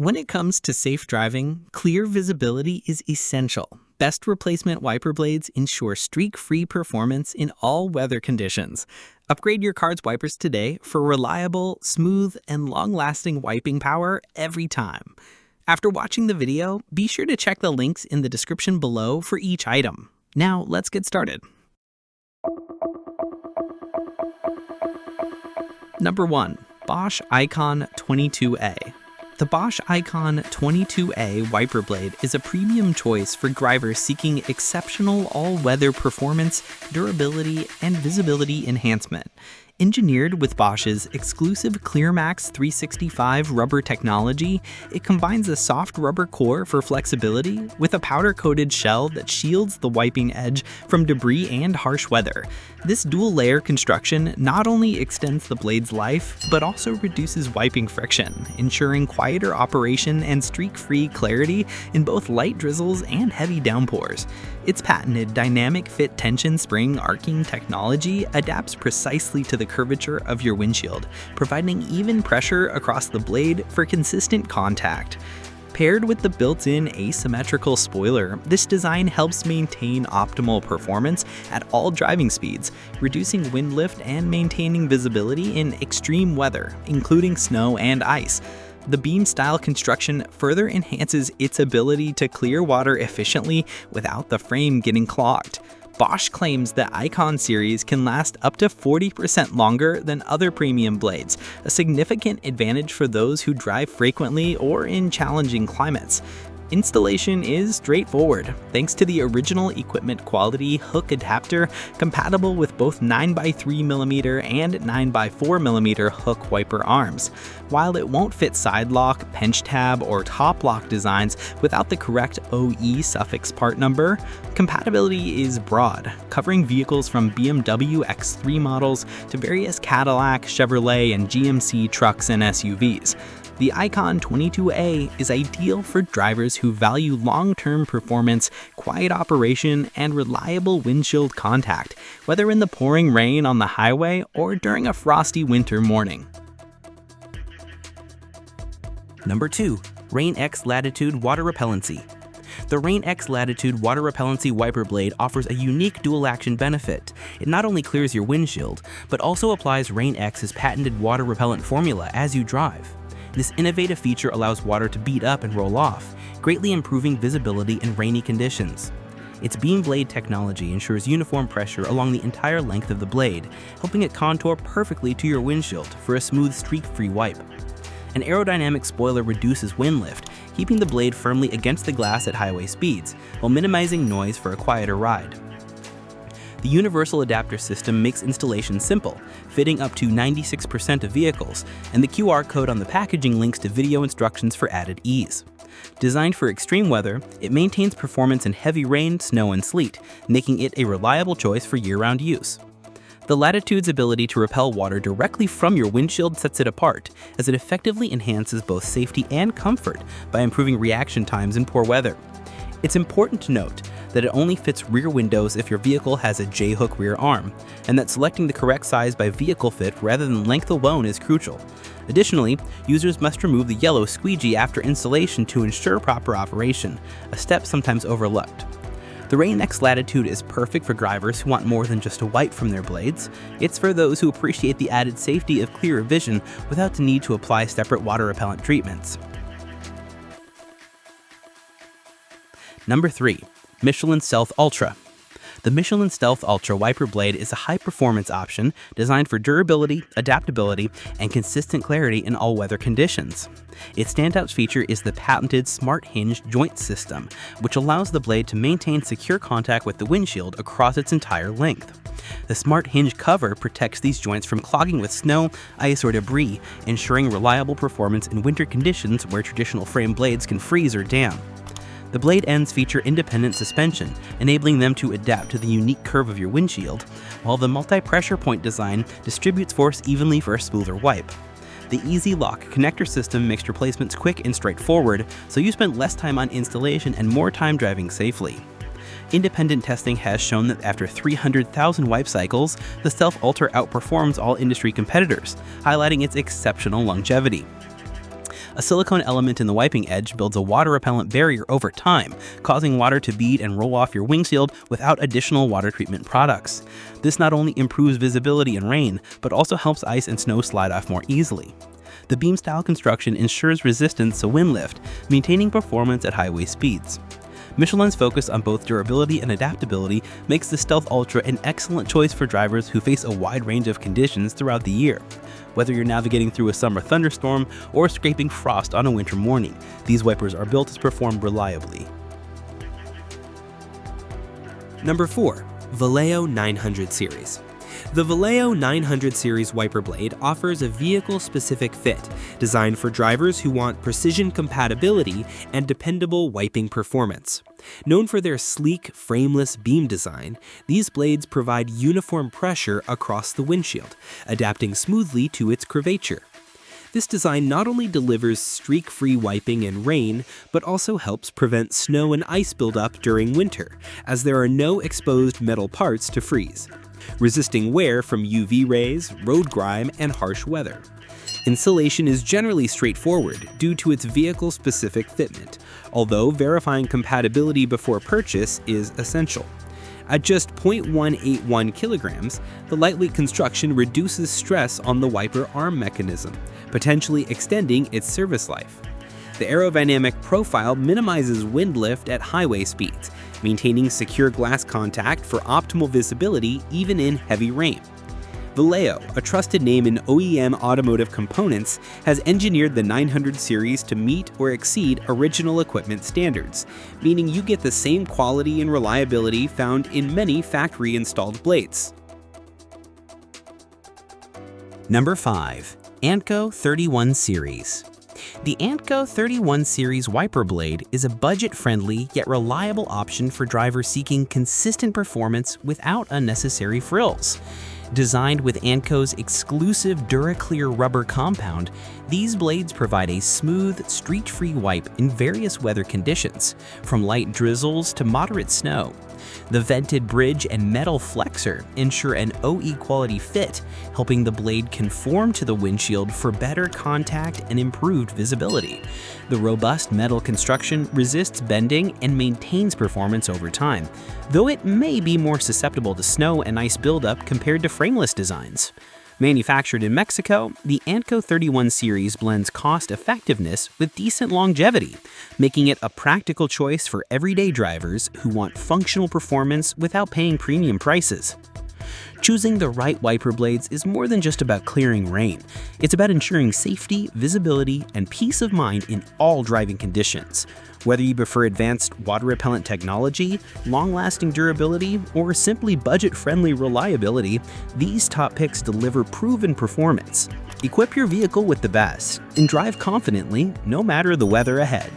When it comes to safe driving, clear visibility is essential. Best replacement wiper blades ensure streak-free performance in all weather conditions. Upgrade your car's wipers today for reliable, smooth, and long-lasting wiping power every time. After watching the video, be sure to check the links in the description below for each item. Now, let's get started. Number 1. Bosch ICON 22A. The Bosch ICON 22A wiper blade is a premium choice for drivers seeking exceptional all-weather performance, durability, and visibility enhancement. Engineered with Bosch's exclusive ClearMax 365 rubber technology, it combines a soft rubber core for flexibility with a powder-coated shell that shields the wiping edge from debris and harsh weather. This dual-layer construction not only extends the blade's life, but also reduces wiping friction, ensuring quieter operation and streak-free clarity in both light drizzles and heavy downpours. Its patented dynamic fit tension spring arcing technology adapts precisely to the curvature of your windshield, providing even pressure across the blade for consistent contact. Paired with the built-in asymmetrical spoiler, this design helps maintain optimal performance at all driving speeds, reducing wind lift and maintaining visibility in extreme weather, including snow and ice. The beam-style construction further enhances its ability to clear water efficiently without the frame getting clogged. Bosch claims the ICON series can last up to 40% longer than other premium blades, a significant advantage for those who drive frequently or in challenging climates. Installation is straightforward, thanks to the original equipment quality hook adapter compatible with both 9x3mm and 9x4mm hook wiper arms. While it won't fit side lock, pinch tab, or top lock designs without the correct OE suffix part number, compatibility is broad, covering vehicles from BMW X3 models to various Cadillac, Chevrolet, and GMC trucks and SUVs. The ICON 22A is ideal for drivers who value long-term performance, quiet operation, and reliable windshield contact, whether in the pouring rain on the highway or during a frosty winter morning. Number 2. RainX Latitude Water-Repellency. The RainX Latitude Water-Repellency wiper blade offers a unique dual-action benefit. It not only clears your windshield, but also applies RainX's patented water-repellent formula as you drive. This innovative feature allows water to bead up and roll off, greatly improving visibility in rainy conditions. Its beam blade technology ensures uniform pressure along the entire length of the blade, helping it contour perfectly to your windshield for a smooth streak-free wipe. An aerodynamic spoiler reduces wind lift, keeping the blade firmly against the glass at highway speeds, while minimizing noise for a quieter ride. The universal adapter system makes installation simple, fitting up to 96% of vehicles, and the QR code on the packaging links to video instructions for added ease. Designed for extreme weather, it maintains performance in heavy rain, snow, and sleet, making it a reliable choice for year-round use. The Latitude's ability to repel water directly from your windshield sets it apart, as it effectively enhances both safety and comfort by improving reaction times in poor weather. It's important to note that it only fits rear windows if your vehicle has a J-hook rear arm, and that selecting the correct size by vehicle fit rather than length alone is crucial. Additionally, users must remove the yellow squeegee after installation to ensure proper operation, a step sometimes overlooked. The RainX Latitude is perfect for drivers who want more than just a wipe from their blades. It's for those who appreciate the added safety of clearer vision without the need to apply separate water repellent treatments. Number 3. Michelin Stealth Ultra. The Michelin Stealth Ultra wiper blade is a high-performance option designed for durability, adaptability, and consistent clarity in all-weather conditions. Its standout feature is the patented Smart Hinge joint system, which allows the blade to maintain secure contact with the windshield across its entire length. The Smart Hinge cover protects these joints from clogging with snow, ice, or debris, ensuring reliable performance in winter conditions where traditional frame blades can freeze or dam. The blade ends feature independent suspension, enabling them to adapt to the unique curve of your windshield, while the multi-pressure point design distributes force evenly for a smoother wipe. The Easy Lock connector system makes replacements quick and straightforward, so you spend less time on installation and more time driving safely. Independent testing has shown that after 300,000 wipe cycles, the Stealth Ultra outperforms all industry competitors, highlighting its exceptional longevity. A silicone element in the wiping edge builds a water-repellent barrier over time, causing water to bead and roll off your windshield without additional water treatment products. This not only improves visibility in rain, but also helps ice and snow slide off more easily. The beam-style construction ensures resistance to wind lift, maintaining performance at highway speeds. Michelin's focus on both durability and adaptability makes the Stealth Ultra an excellent choice for drivers who face a wide range of conditions throughout the year. Whether you're navigating through a summer thunderstorm or scraping frost on a winter morning, these wipers are built to perform reliably. Number 4. Valeo 900 Series. The Valeo 900 series wiper blade offers a vehicle-specific fit, designed for drivers who want precision compatibility and dependable wiping performance. Known for their sleek, frameless beam design, these blades provide uniform pressure across the windshield, adapting smoothly to its curvature. This design not only delivers streak-free wiping in rain, but also helps prevent snow and ice buildup during winter, as there are no exposed metal parts to freeze, resisting wear from UV rays, road grime, and harsh weather. Installation is generally straightforward due to its vehicle-specific fitment, although verifying compatibility before purchase is essential. At just 0.181 kilograms, the lightweight construction reduces stress on the wiper arm mechanism, potentially extending its service life. The aerodynamic profile minimizes wind lift at highway speeds, maintaining secure glass contact for optimal visibility even in heavy rain. Valeo, a trusted name in OEM automotive components, has engineered the 900 series to meet or exceed original equipment standards, meaning you get the same quality and reliability found in many factory-installed blades. Number 5. Anco 31 Series. The Anco 31 Series wiper blade is a budget-friendly yet reliable option for drivers seeking consistent performance without unnecessary frills. Designed with Anco's exclusive DuraClear rubber compound, these blades provide a smooth, streak-free wipe in various weather conditions, from light drizzles to moderate snow. The vented bridge and metal flexor ensure an OE quality fit, helping the blade conform to the windshield for better contact and improved visibility. The robust metal construction resists bending and maintains performance over time, though it may be more susceptible to snow and ice buildup compared to frameless designs. Manufactured in Mexico, the Anco 31 series blends cost-effectiveness with decent longevity, making it a practical choice for everyday drivers who want functional performance without paying premium prices. Choosing the right wiper blades is more than just about clearing rain. It's about ensuring safety, visibility, and peace of mind in all driving conditions. Whether you prefer advanced water-repellent technology, long-lasting durability, or simply budget-friendly reliability, these top picks deliver proven performance. Equip your vehicle with the best and drive confidently no matter the weather ahead.